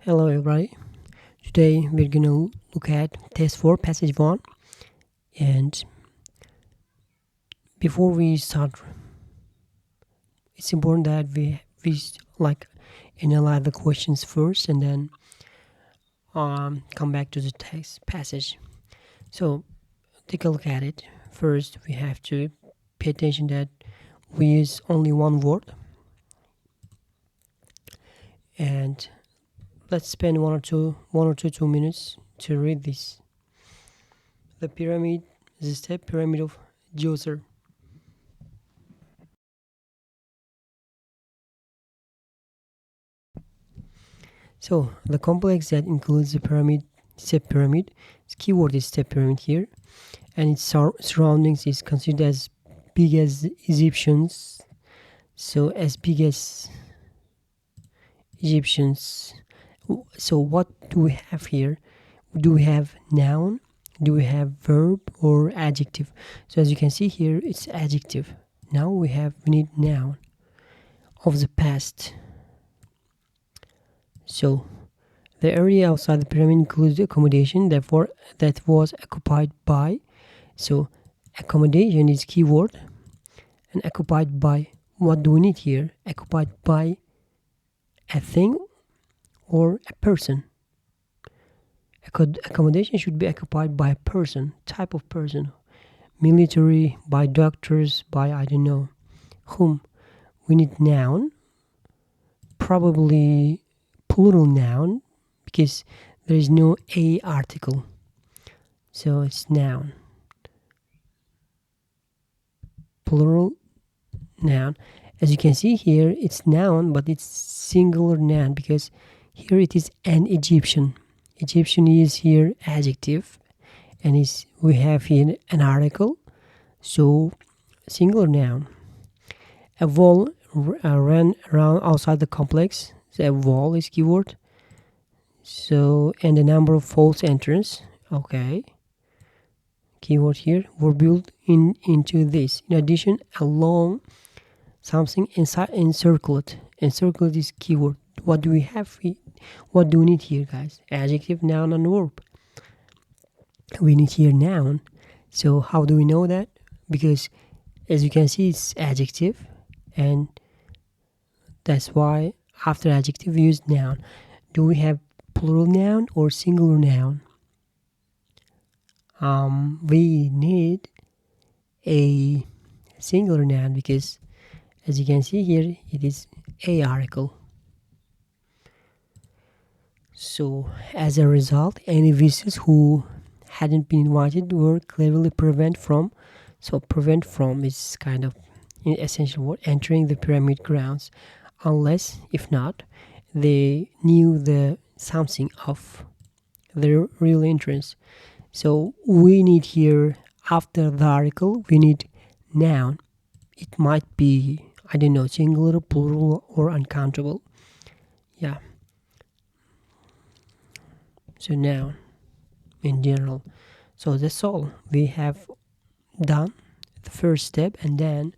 Hello everybody. Today we're gonna look at test 4 passage 1, and before we start it's important that we like analyze the questions first and then come back to the text passage. So take a look at it. First we have to pay attention that we use only one word, and let's spend 2 minutes to read this. The pyramid is a step pyramid of Djoser. So the complex that includes the pyramid, step pyramid, its keyword is step pyramid here, and its surroundings is considered as big as Egyptians. So as big as Egyptians. So what do we have here? Do we have noun? Do we have verb or adjective? So as you can see here, it's adjective. Now we need noun of the past. So the area outside the pyramid includes accommodation, therefore that was occupied by. So accommodation is keyword, and occupied by, what do we need here? Occupied by a thing or a person. Accommodation should be occupied by a person, type of person. Military, by doctors, by I don't know whom. We need noun, probably plural noun, because there is no a article, so it's noun, plural noun. As you can see here, it's noun, but it's singular noun because here it is an Egyptian. Egyptian is here adjective, and we have here an article, so singular noun. A wall ran around outside the complex. So a wall is keyword. So, and the number of false entrance, okay, keyword here, were built into this. In addition, along something inside encircled. Encircled is keyword. What do we have? What do we need here, guys? Adjective, noun, and verb. We need here noun. So how do we know that? Because as you can see, it's adjective, and that's why after adjective we use noun. Do we have plural noun or singular noun? We need a singular noun because as you can see here, it is a article. So as a result, any visitors who hadn't been invited were cleverly prevented from. So prevent from is kind of an essential word, entering the pyramid grounds, unless, if not, they knew the something of their real entrance. So we need here, after the article, we need noun. It might be, I don't know, singular, plural, or uncountable. Yeah. So noun in general. So that's all. We have done the first step, and then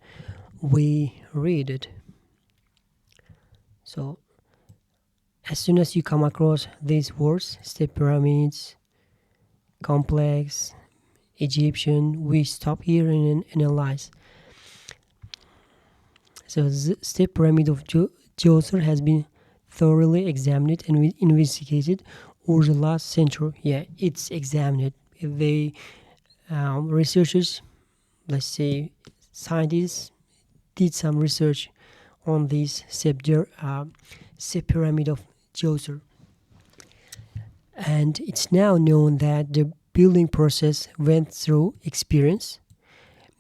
we read it. So as soon as you come across these words, step pyramids, complex, Egyptian, we stop here and analyze. So the step pyramid of Djoser has been thoroughly examined and investigated over the last century. Yeah, it's examined. They researchers, let's say scientists, did some research on this step pyramid of Djoser, and it's now known that the building process went through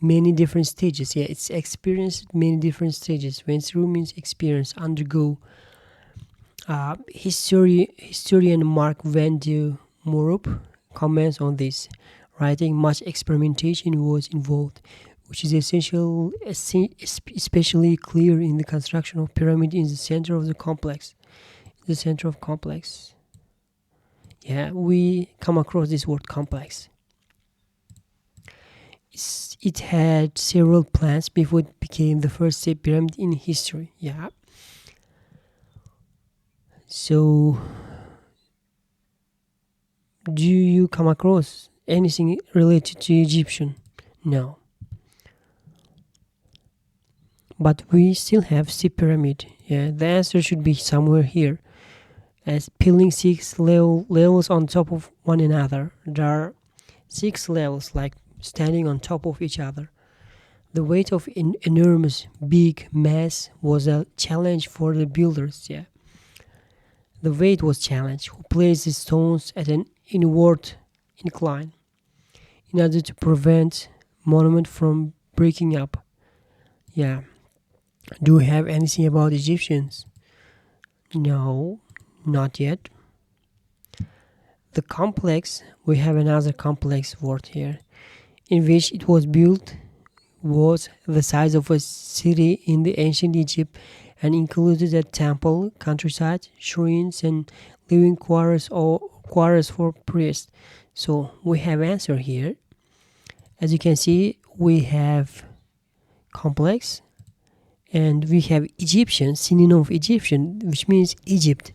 many different stages. Yeah, it's experienced many different stages. Went through means experience, undergo. Historian Mark Van de Morup comments on this, writing much experimentation was involved, which is especially clear in the construction of pyramid in the center of the complex. The center of complex. Yeah, we come across this word complex. It had several plans before it became the first step pyramid in history. Yeah. So Do you come across anything related to Egyptian? No. But we still have C pyramid. Yeah, the answer should be somewhere here. As peeling six levels on top of one another. There are six levels like standing on top of each other. The weight of enormous big mass was a challenge for the builders. Yeah, the weight was challenge. Who placed the stones at an inward incline in order to prevent monument from breaking up. Yeah. Do we have anything about Egyptians? No, not yet. The complex, we have another complex word here, in which it was built was the size of a city in the ancient Egypt and included a temple, countryside, shrines, and living quarters or quarters for priests. So we have answer here. As you can see, we have complex and we have Egyptian, synonym of Egyptian, which means Egypt.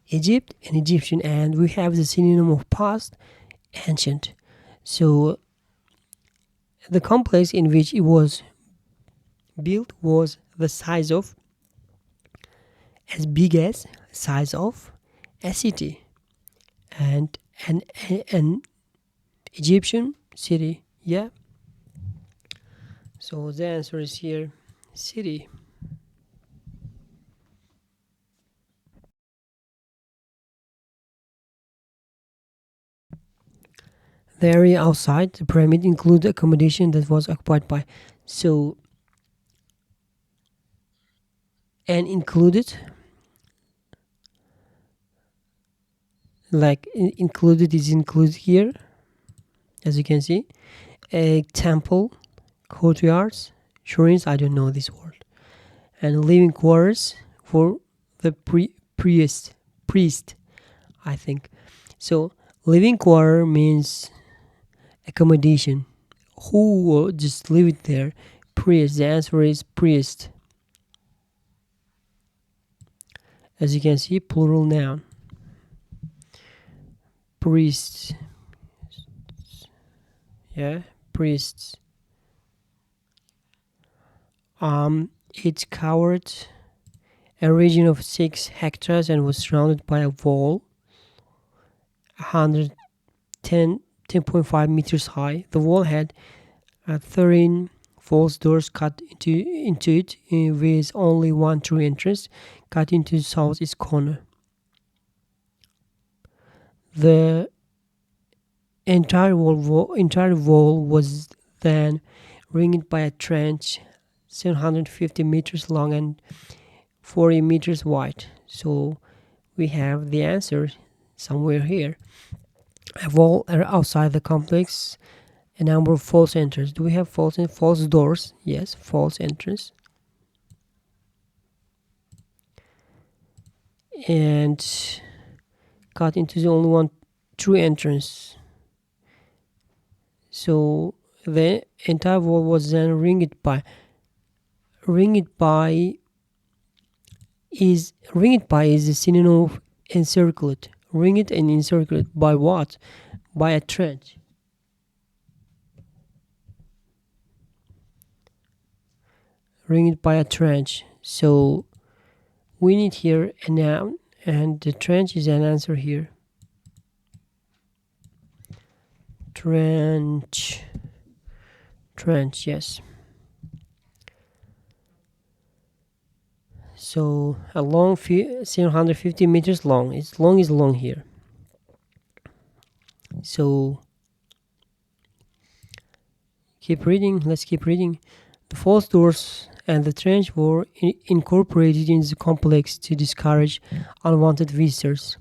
Egypt and Egyptian, and we have the synonym of past, ancient. So the complex in which it was built was the size of, as big as size of a city, and an Egyptian city. Yeah. So the answer is here, city. The area outside the pyramid included accommodation that was occupied by. So, and included, like included is included here, as you can see, a temple, courtyards, shrines, I don't know this word, and living quarters for the priest, I think. So, living quarter means accommodation. Who will just leave it there? Priest. The answer is priest. As you can see, plural noun. Priests. Yeah, priests. It covered a region of 6 hectares and was surrounded by a wall 10.5 meters high. The wall had 13 false doors cut into it with only one true entrance cut into the southeast corner. The entire wall was then ringed by a trench 750 meters long and 40 meters wide. So we have the answer somewhere here. A wall outside the complex, a number of false entrances. Do we have false doors? Yes, false entrance. And cut into the only one true entrance. So the entire wall was then ringed by is the synonym of encircled. Ring it and encircle it by what? By a trench. Ring it by a trench. So we need here a noun, and the trench is an answer here. Trench, yes. So a long 750 meters long. It's long here. So keep reading. Let's keep reading. The false doors and the trench were incorporated in the complex to discourage unwanted visitors.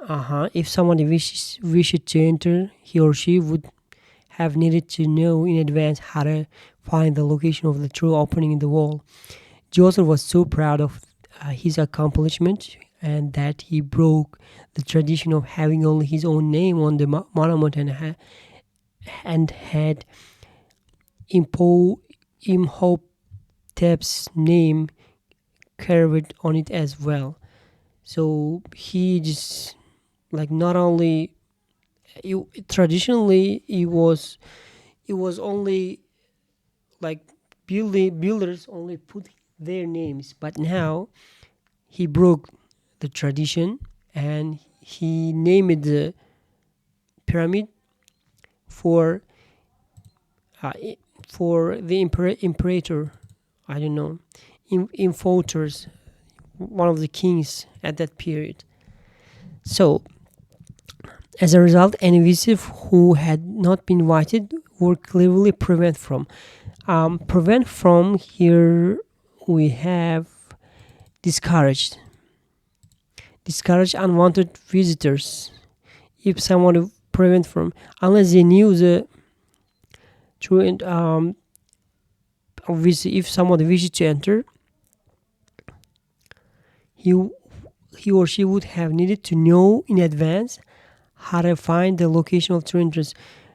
If somebody wished to enter, he or she would have needed to know in advance how to find the location of the true opening in the wall. Joseph was so proud of his accomplishment and that he broke the tradition of having only his own name on the monument and had Imhotep's name carved on it as well. So he just like not only traditionally it was only like builders only put their names, but now he broke the tradition and he named the pyramid for uh, for the imperator, I don't know, infoters, one of the kings at that period. So as a result, any visitors who had not been invited were cleverly prevent from here we have discouraged unwanted visitors. If someone to prevent from, unless they knew the true and obviously if someone wishes to enter, he or she would have needed to know in advance how to find the location of true entrance.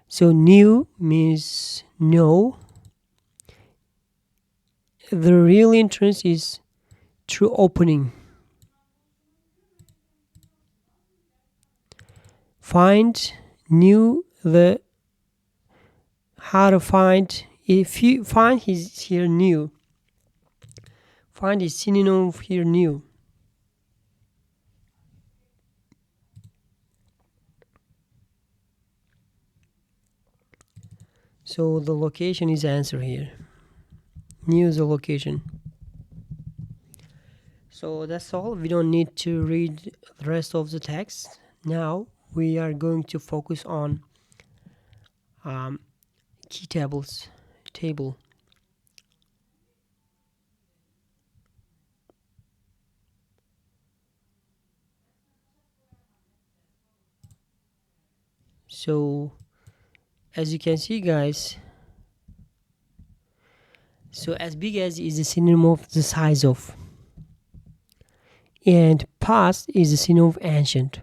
So new means know. The real entrance is through opening. Find new the how to find. If you find is here new. Find is synonym of here new. So the location is the answer here. New is the location. So that's all. We don't need to read the rest of the text. Now we are going to focus on key tables. Table. So as you can see, guys, so as big as is the synonym of the size of, and past is the synonym of ancient.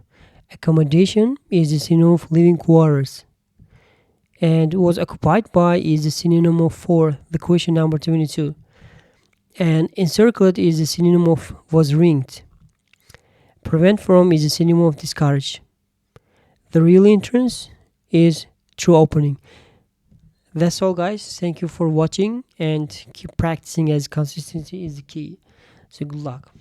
Accommodation is the synonym of living quarters, and was occupied by is the synonym of for, the question number 22, and encircled is the synonym of was ringed. Prevent from is the synonym of discourage. The real entrance is through opening. That's all, guys. Thank you for watching and keep practicing, as consistency is the key. So good luck.